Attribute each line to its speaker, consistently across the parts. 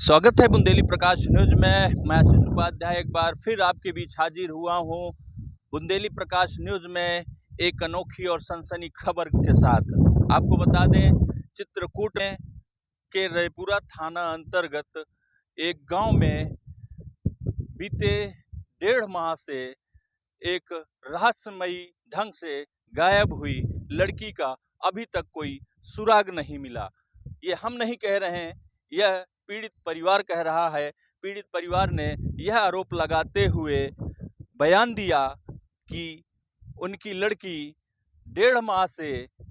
Speaker 1: स्वागत है बुंदेली प्रकाश न्यूज में। मैं आशीष उपाध्याय एक बार फिर आपके बीच हाजिर हुआ हूं बुंदेली प्रकाश न्यूज में एक अनोखी और सनसनी खबर के साथ। आपको बता दें, चित्रकूट में के रयपुरा थाना अंतर्गत एक गांव में बीते 1.5 माह से एक रहस्यमयी ढंग से गायब हुई लड़की का अभी तक कोई सुराग नहीं मिला। ये हम नहीं कह रहे हैं, यह पीड़ित परिवार कह रहा है। पीड़ित परिवार ने यह आरोप लगाते हुए बयान दिया कि उनकी लड़की 1.5 माह से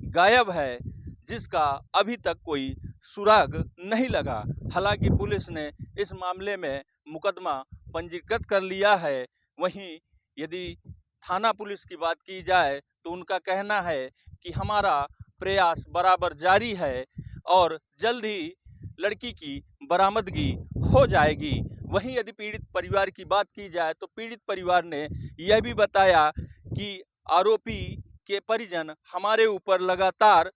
Speaker 1: गायब है, जिसका अभी तक कोई सुराग नहीं लगा। हालांकि पुलिस ने इस मामले में मुकदमा पंजीकृत कर लिया है। वहीं यदि थाना पुलिस की बात की जाए तो उनका कहना है कि हमारा प्रयास बराबर जारी है और जल्द ही लड़की की बरामदगी हो जाएगी। वहीं यदि पीड़ित परिवार की बात की जाए तो पीड़ित परिवार ने यह भी बताया कि आरोपी के परिजन हमारे ऊपर लगातार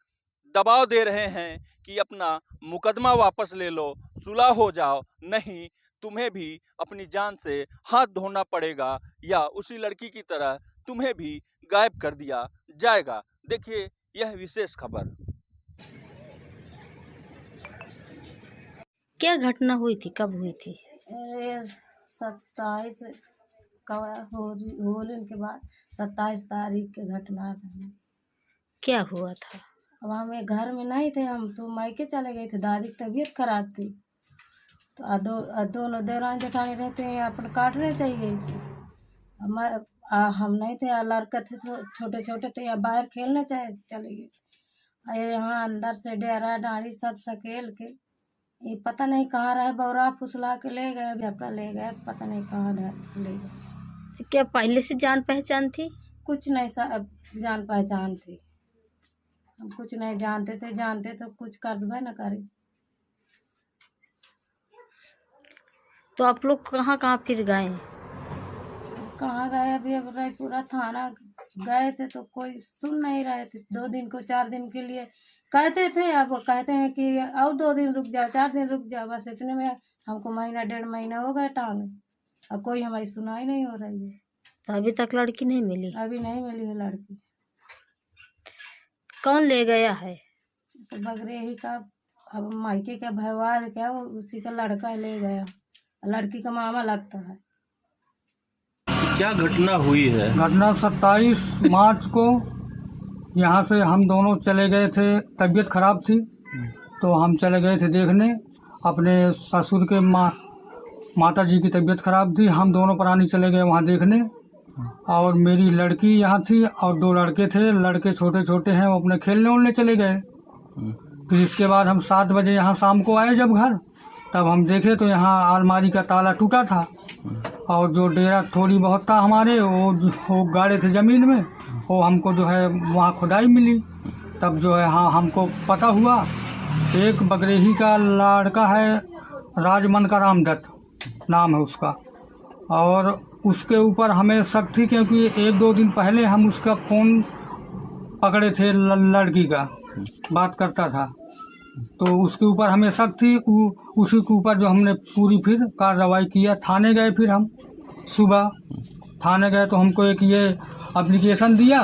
Speaker 1: दबाव दे रहे हैं कि अपना मुकदमा वापस ले लो, सुलह हो जाओ, नहीं तुम्हें भी अपनी जान से हाथ धोना पड़ेगा या उसी लड़की की तरह तुम्हें भी गायब कर दिया जाएगा। देखिए यह विशेष खबर।
Speaker 2: क्या घटना हुई थी, कब हुई थी?
Speaker 3: 27 होली के बाद 27 तारीख के घटना है।
Speaker 2: क्या हुआ था?
Speaker 3: अब हम एक घर में नहीं थे, हम तो मायके चले गए थे। दादी की तबीयत खराब थी तो दोनों देवरान जेठानी रहते हैं, अपन काटने चाहिए थी। हम नहीं थे, लड़के थे तो छोटे छोटे थे, यहाँ बाहर खेलने चले गए। यहाँ अंदर से डेरा डाड़ी सब सकेल के ये पता नहीं कहाँ रहे, बौरा फुसला के ले गए, झपड़ा ले गए, पता नहीं कहाँ ले गए।
Speaker 2: तो क्या पहले से जान पहचान थी?
Speaker 3: कुछ नहीं, सब जान पहचान थी। हम कुछ नहीं जानते थे, जानते तो कुछ करबे न करे।
Speaker 2: तो आप लोग कहाँ कहाँ फिर गए?
Speaker 3: कहाँ गए, अभी अब रयपुरा थाना गए थे तो कोई सुन नहीं रहे थे। 2 दिन को 4 दिन के लिए कहते थे, अब कहते हैं कि और 2 दिन रुक जाओ, 4 दिन रुक जाओ। बस इतने में हमको महीना 1.5 महीना हो गया टांगे, अब कोई हमारी सुनाई नहीं हो रही है।
Speaker 2: तो अभी तक लड़की नहीं मिली?
Speaker 3: अभी नहीं मिली है लड़की।
Speaker 2: कौन ले गया है?
Speaker 3: तो बगरेही का, अब मायके का व्यवहार क्या, वो उसी का लड़का ले गया, लड़की का मामा लगता है।
Speaker 1: क्या घटना हुई है?
Speaker 4: घटना 27 मार्च को यहाँ से हम दोनों चले गए थे। तबीयत खराब थी तो हम चले गए थे देखने। अपने ससुर के माता जी की तबीयत खराब थी, हम दोनों प्राणी चले गए वहाँ देखने। और मेरी लड़की यहाँ थी और 2 लड़के थे। लड़के छोटे छोटे हैं, वो अपने खेलने उलने चले गए। फिर इसके बाद हम 7 बजे यहाँ शाम को आए जब घर, तब हम देखे तो यहाँ अलमारी का ताला टूटा था और जो डेरा थोड़ी बहुत था हमारे, वो गाड़े थे ज़मीन में, वो हमको जो है वहाँ खुदाई मिली। तब जो है हाँ हमको पता हुआ, एक बगरेही का लड़का है, राजमन का रामदत्त नाम है उसका, और उसके ऊपर हमें शक थी क्योंकि 1-2 दिन पहले हम उसका फ़ोन पकड़े थे, लड़की का बात करता था, तो उसके ऊपर हमें शक थी। उसी के ऊपर जो हमने पूरी फिर कार्रवाई किया। थाने गए, फिर हम सुबह थाने गए तो हमको एक ये एप्लीकेशन दिया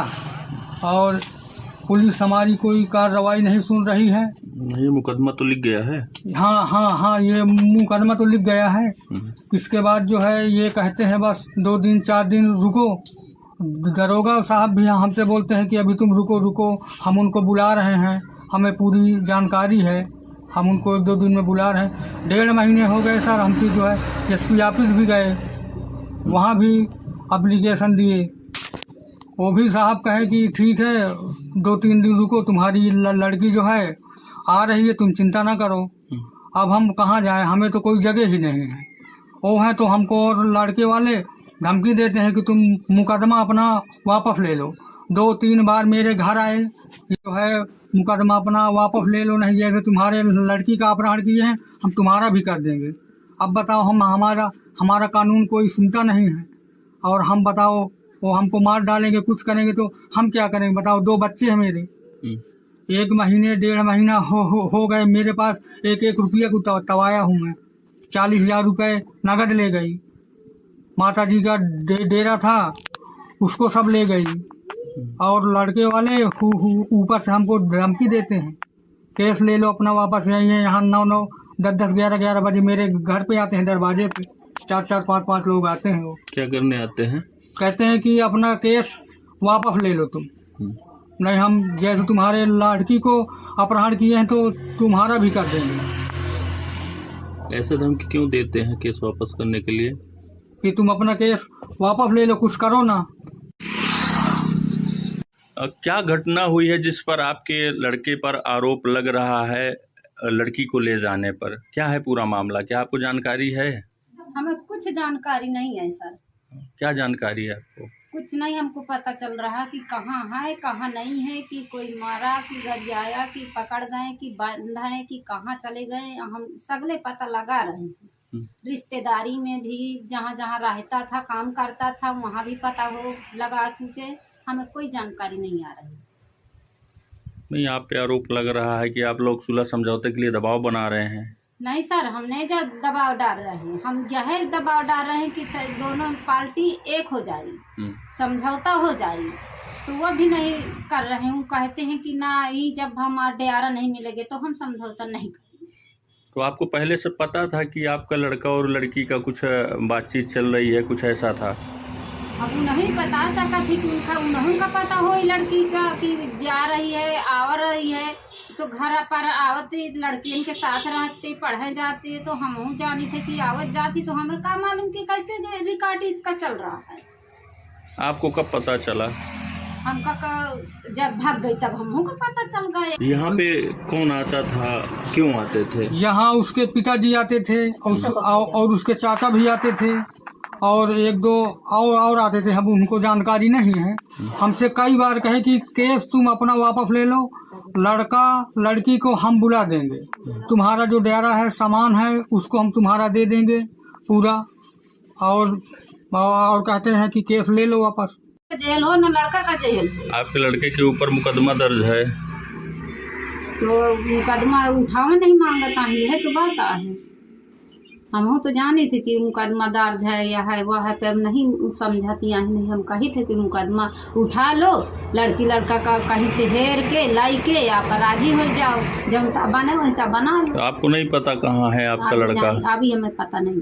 Speaker 4: और पुलिस हमारी कोई कार्रवाई नहीं सुन रही है।
Speaker 1: ये मुकदमा तो लिख गया है?
Speaker 4: हाँ, ये मुकदमा तो लिख गया है। इसके बाद जो है ये कहते हैं बस 2 दिन 4 दिन रुको। दरोगा साहब भी हमसे बोलते हैं कि अभी तुम रुको, हम उनको बुला रहे हैं, हमें पूरी जानकारी है, हम उनको 1-2 दिन में बुला रहे हैं। 1.5 महीने हो गए सर। हम फिर जो है SP ऑफिस भी गए, वहाँ भी एप्लीकेशन दिए। वो भी साहब कहे कि ठीक है 2-3 दिन रुको, तुम्हारी लड़की जो है आ रही है, तुम चिंता ना करो। अब हम कहाँ जाएं, हमें तो कोई जगह ही नहीं है। वो है तो हमको और लड़के वाले धमकी देते हैं कि तुम मुकदमा अपना वापस ले लो। 2-3 बार मेरे घर आए, जो है मुकदमा अपना वापस ले लो, नहीं जैसे तुम्हारे लड़की का अपहरण किए हैं हम तुम्हारा भी कर देंगे। अब बताओ, हमारा कानून कोई सुनता नहीं है, और हम बताओ वो हमको मार डालेंगे, कुछ करेंगे तो हम क्या करेंगे बताओ। 2 बच्चे हैं मेरे, 1 महीने 1.5 महीना हो गए, मेरे पास 1-1 रुपया को तवाया हूँ मैं। 40,000 रुपये नगद ले गई। माता जी का डेरा था उसको सब ले गई। और लड़के वाले ऊपर से हमको धमकी देते हैं, केस ले लो अपना वापस। यहीं यहाँ 9-9, 10-10, 11-11 बजे मेरे घर पे आते हैं, दरवाजे पे 4-4, 5-5 लोग आते हैं। वो
Speaker 1: क्या करने आते हैं? कहते
Speaker 4: हैं कि अपना केस वापस ले लो तुम, नहीं हम जैसे तुम्हारे लड़की को अपहरण किए हैं तो तुम्हारा भी कर देंगे।
Speaker 1: ऐसे धमकी क्यों देते हैं केस वापस करने के लिए?
Speaker 4: कि तुम अपना केस वापस ले लो, कुछ करो ना।
Speaker 1: क्या घटना हुई है जिस पर आपके लड़के पर आरोप लग रहा है लड़की को ले जाने पर? क्या है पूरा मामला, क्या आपको जानकारी है?
Speaker 5: हमें कुछ जानकारी नहीं है सर।
Speaker 1: क्या जानकारी है आपको?
Speaker 5: कुछ नहीं, हमको पता चल रहा कि कहाँ है कहाँ नहीं है, कि कोई मारा कि गरियाया कि पकड़ गए कि बंद है कि कहाँ चले गए, हम सगले पता लगा रहे हैं। रिश्तेदारी में भी जहाँ जहाँ रहता था, काम करता था, वहाँ भी पता हो लगा मुझे, हमें कोई जानकारी नहीं आ रही।
Speaker 1: नहीं, आप पे आरोप लग रहा है कि आप लोग सुलह समझौते के लिए दबाव बना रहे हैं।
Speaker 5: नहीं सर, हम नहीं जो दबाव डाल रहे हैं, हम यह दबाव डाल रहे हैं कि दोनों पार्टी एक हो जाए, समझौता हो जाए, तो वो भी नहीं कर रहे हैं। वो कहते हैं कि ना, ये जब हमारा डेरा नहीं मिलेंगे तो हम समझौता नहीं करेंगे।
Speaker 1: तो आपको पहले से पता था कि आपका लड़का और लड़की का कुछ बातचीत चल रही है, कुछ ऐसा था?
Speaker 5: अब वो नहीं बता सका थी कि उनका पता हो लड़की का कि जा रही है, आ रही है, तो घर पर आवते लड़कियों के साथ रहते, पढ़े जाते, तो हम जानी थे कि आवत जाती, तो हमें क्या मालूम कि कैसे रिकॉर्ड इसका चल रहा है।
Speaker 1: आपको कब पता चला?
Speaker 5: हमका जब भाग गई तब हमको का पता चल गया।
Speaker 1: यहाँ पे कौन आता था, क्यों आते थे?
Speaker 4: यहाँ उसके पिताजी आते थे और उसके चाचा भी आते थे और 1-2 और आते थे। हम उनको जानकारी नहीं है। हमसे कई बार कहे कि केस तुम अपना वापस ले लो, लड़का लड़की को हम बुला देंगे, तुम्हारा जो डेरा है सामान है उसको हम तुम्हारा दे देंगे पूरा, और कहते हैं कि केस ले लो वापस।
Speaker 5: जेल हो ना, लड़का का जेल हो।
Speaker 1: आपके लड़के के ऊपर मुकदमा दर्ज है,
Speaker 5: तो मुकदमा उठावा नहीं मांगता है तो बात है। हम तो जाने थे कि मुकदमा दर्ज है या है वह है, पे अब नहीं समझाती है। नहीं, हम कही थे कि मुकदमा उठा लो, लड़की लड़का का कहीं से हेर के लाई के या पर राजी हो जाओ, जब बने वही तब बना लो।
Speaker 1: तो आपको नहीं पता कहाँ है आपका लड़का?
Speaker 5: अभी हमें पता नहीं।